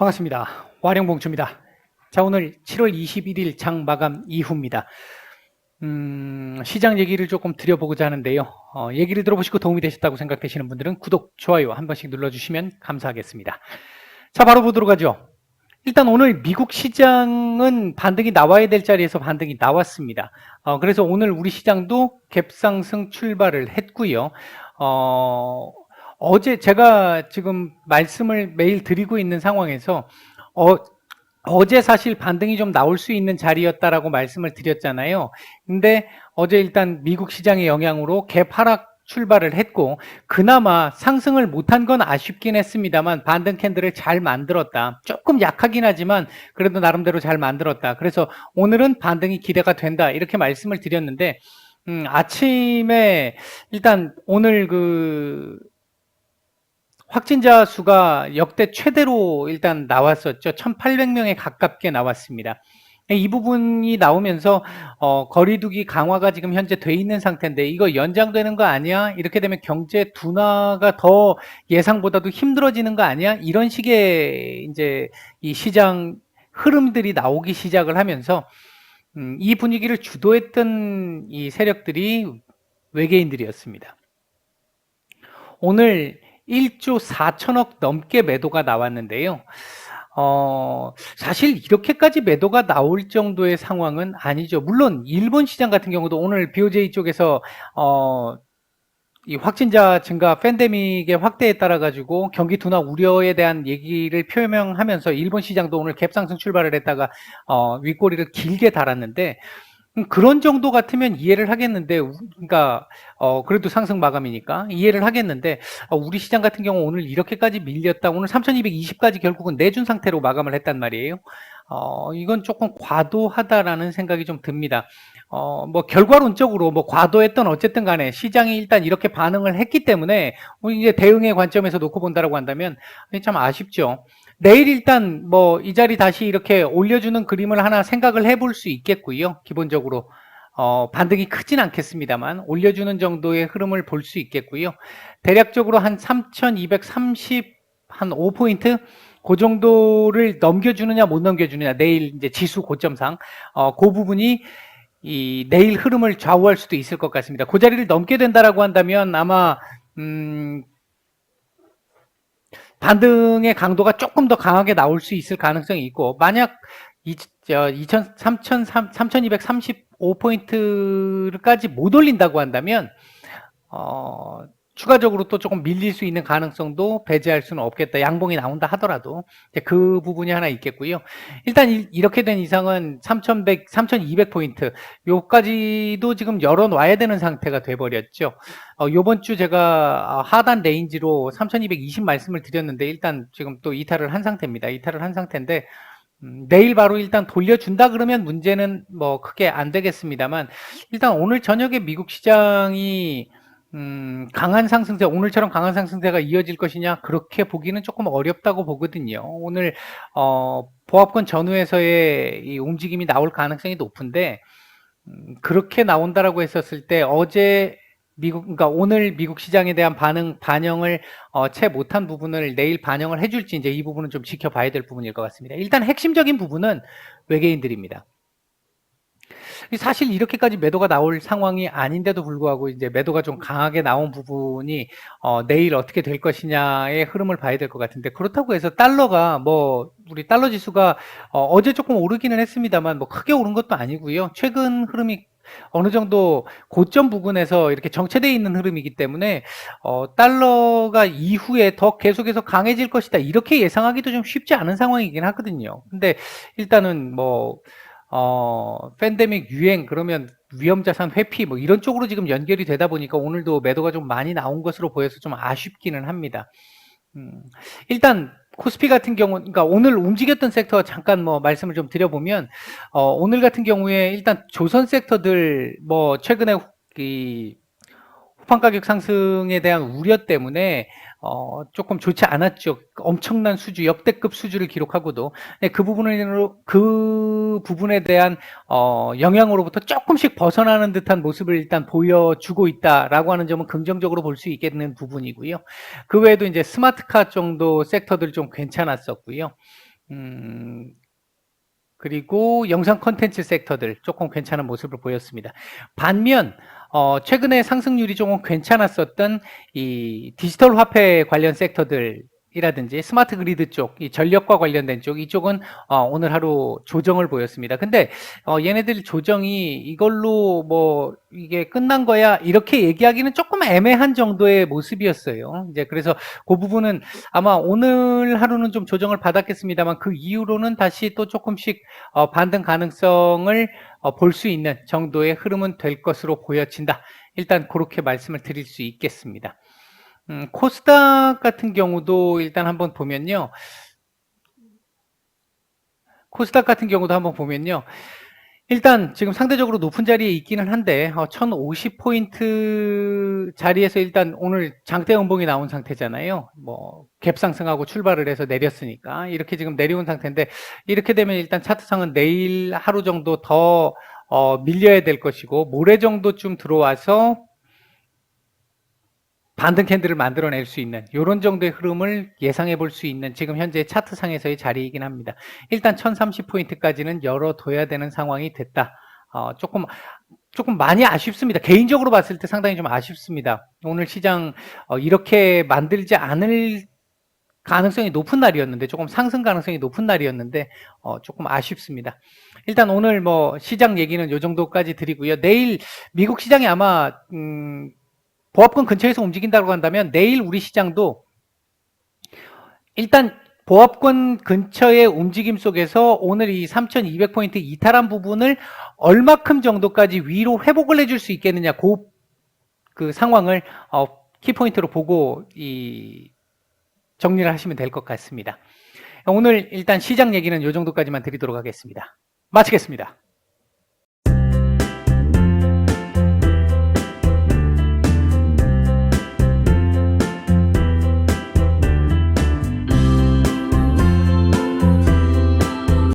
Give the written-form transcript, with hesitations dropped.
반갑습니다. 와룡봉추입니다. 자, 오늘 7월 21일 장 마감 이후입니다. 시장 얘기를 조금 드려보고자 하는데요. 얘기를 들어보시고 도움이 되셨다고 생각되시는 분들은 구독, 좋아요 한 번씩 눌러주시면 감사하겠습니다. 자, 바로 보도록 하죠. 일단 오늘 미국 시장은 반등이 나와야 될 자리에서 반등이 나왔습니다. 그래서 오늘 우리 시장도 갭상승 출발을 했고요. 어제 제가 지금 말씀을 매일 드리고 있는 상황에서 어제 사실 반등이 좀 나올 수 있는 자리였다라고 말씀을 드렸잖아요. 근데 어제 일단 미국 시장의 영향으로 갭 하락 출발을 했고, 그나마 상승을 못한 건 아쉽긴 했습니다만 반등 캔들을 잘 만들었다. 조금 약하긴 하지만 그래도 나름대로 잘 만들었다. 그래서 오늘은 반등이 기대가 된다, 이렇게 말씀을 드렸는데, 아침에 일단 오늘 확진자 수가 역대 최대로 일단 나왔었죠. 1,800명에 가깝게 나왔습니다. 이 부분이 나오면서 거리두기 강화가 지금 현재 돼 있는 상태인데 이거 연장되는 거 아니야? 이렇게 되면 경제 둔화가 더 예상보다도 힘들어지는 거 아니야? 이런 식의 이제 이 시장 흐름들이 나오기 시작을 하면서 이 분위기를 주도했던 이 세력들이 외계인들이었습니다. 오늘 1조 4천억 넘게 매도가 나왔는데요. 사실 이렇게까지 매도가 나올 정도의 상황은 아니죠. 물론 일본 시장 같은 경우도 오늘 BOJ 쪽에서 이 확진자 증가 팬데믹의 확대에 따라 가지고 경기 둔화 우려에 대한 얘기를 표명하면서 일본 시장도 오늘 갭상승 출발을 했다가 윗꼬리를 길게 달았는데, 그런 정도 같으면 이해를 하겠는데, 그러니까 그래도 상승 마감이니까 이해를 하겠는데, 우리 시장 같은 경우 오늘 이렇게까지 밀렸다, 오늘 3,220까지 결국은 내준 상태로 마감을 했단 말이에요. 이건 조금 과도하다라는 생각이 좀 듭니다. 뭐 결과론적으로 뭐 과도했던 어쨌든 간에 시장이 일단 이렇게 반응을 했기 때문에 이제 대응의 관점에서 놓고 본다라고 한다면 참 아쉽죠. 내일 일단 뭐 이 자리 다시 이렇게 올려주는 그림을 하나 생각을 해볼 수 있겠고요. 기본적으로 반등이 크진 않겠습니다만 올려주는 정도의 흐름을 볼 수 있겠고요. 대략적으로 한 3,230 한 5포인트 그 정도를 넘겨주느냐 못 넘겨주느냐, 내일 이제 지수 고점상 그 부분이 이 내일 흐름을 좌우할 수도 있을 것 같습니다. 그 자리를 넘게 된다라고 한다면 아마 반등의 강도가 조금 더 강하게 나올 수 있을 가능성이 있고, 만약 3,235포인트까지 못 올린다고 한다면 추가적으로 또 조금 밀릴 수 있는 가능성도 배제할 수는 없겠다. 양봉이 나온다 하더라도 그 부분이 하나 있겠고요. 일단 이렇게 된 이상은 3,100, 3,200포인트 요까지도 지금 열어놔야 되는 상태가 돼버렸죠. 요번 주 제가 하단 레인지로 3,220 말씀을 드렸는데 일단 지금 또 이탈을 한 상태입니다. 이탈을 한 상태인데 내일 바로 일단 돌려준다 그러면 문제는 뭐 크게 안 되겠습니다만, 일단 오늘 저녁에 미국 시장이 강한 상승세, 오늘처럼 강한 상승세가 이어질 것이냐, 그렇게 보기는 조금 어렵다고 보거든요. 오늘 보합권 전후에서의 이 움직임이 나올 가능성이 높은데, 그렇게 나온다라고 했었을 때 어제 그러니까 오늘 미국 시장에 대한 반영을 채 못한 부분을 내일 반영을 해줄지, 이제 이 부분은 좀 지켜봐야 될 부분일 것 같습니다. 일단 핵심적인 부분은 외계인들입니다. 사실 이렇게까지 매도가 나올 상황이 아닌데도 불구하고 이제 매도가 좀 강하게 나온 부분이 내일 어떻게 될 것이냐의 흐름을 봐야 될 것 같은데, 그렇다고 해서 달러가 뭐 우리 달러 지수가 어제 조금 오르기는 했습니다만 뭐 크게 오른 것도 아니고요. 최근 흐름이 어느 정도 고점 부분에서 이렇게 정체되어 있는 흐름이기 때문에 달러가 이후에 더 계속해서 강해질 것이다, 이렇게 예상하기도 좀 쉽지 않은 상황이긴 하거든요. 근데 일단은 뭐 팬데믹 유행, 그러면 위험자산 회피 뭐 이런 쪽으로 지금 연결이 되다 보니까 오늘도 매도가 좀 많이 나온 것으로 보여서 좀 아쉽기는 합니다. 일단 코스피 같은 경우, 그러니까 오늘 움직였던 섹터 잠깐 뭐 말씀을 좀 드려보면, 오늘 같은 경우에 일단 조선 섹터들 뭐 최근에 이 후판 가격 상승에 대한 우려 때문에 조금 좋지 않았죠. 엄청난 수주, 역대급 수주를 기록하고도 그 부분에 대한 영향으로부터 조금씩 벗어나는 듯한 모습을 일단 보여주고 있다라고 하는 점은 긍정적으로 볼 수 있겠는 부분이고요. 그 외에도 이제 스마트카 정도 섹터들 좀 괜찮았었고요. 그리고 영상 콘텐츠 섹터들 조금 괜찮은 모습을 보였습니다. 반면 최근에 상승률이 조금 괜찮았었던 이 디지털 화폐 관련 섹터들이라든지 스마트 그리드 쪽, 이 전력과 관련된 쪽, 이쪽은 오늘 하루 조정을 보였습니다. 근데 얘네들 조정이 이걸로 뭐 이게 끝난 거야 이렇게 얘기하기는 조금 애매한 정도의 모습이었어요. 이제 그래서 그 부분은 아마 오늘 하루는 좀 조정을 받았겠습니다만 그 이후로는 다시 또 조금씩 반등 가능성을 볼 수 있는 정도의 흐름은 될 것으로 보여진다. 일단 그렇게 말씀을 드릴 수 있겠습니다. 코스닥 같은 경우도 일단 한번 보면요. 코스닥 같은 경우도 한번 보면요. 일단 지금 상대적으로 높은 자리에 있기는 한데 1050포인트 자리에서 일단 오늘 장대 음봉이 나온 상태잖아요. 뭐 갭상승하고 출발을 해서 내렸으니까 이렇게 지금 내려온 상태인데 이렇게 되면 일단 차트상은 내일 하루 정도 더 밀려야 될 것이고 모레 정도쯤 들어와서 반등 캔들을 만들어낼 수 있는 이런 정도의 흐름을 예상해 볼 수 있는 지금 현재 차트상에서의 자리이긴 합니다. 일단 1030포인트까지는 열어둬야 되는 상황이 됐다. 조금 많이 아쉽습니다. 개인적으로 봤을 때 상당히 좀 아쉽습니다. 오늘 시장 이렇게 만들지 않을 가능성이 높은 날이었는데 조금 상승 가능성이 높은 날이었는데 조금 아쉽습니다. 일단 오늘 뭐 시장 얘기는 이 정도까지 드리고요. 내일 미국 시장이 아마 보합권 근처에서 움직인다고 한다면 내일 우리 시장도 일단 보합권 근처의 움직임 속에서 오늘 이 3200포인트 이탈한 부분을 얼마큼 정도까지 위로 회복을 해줄 수 있겠느냐 그 상황을 키포인트로 보고 정리를 하시면 될 것 같습니다. 오늘 일단 시장 얘기는 이 정도까지만 드리도록 하겠습니다. 마치겠습니다.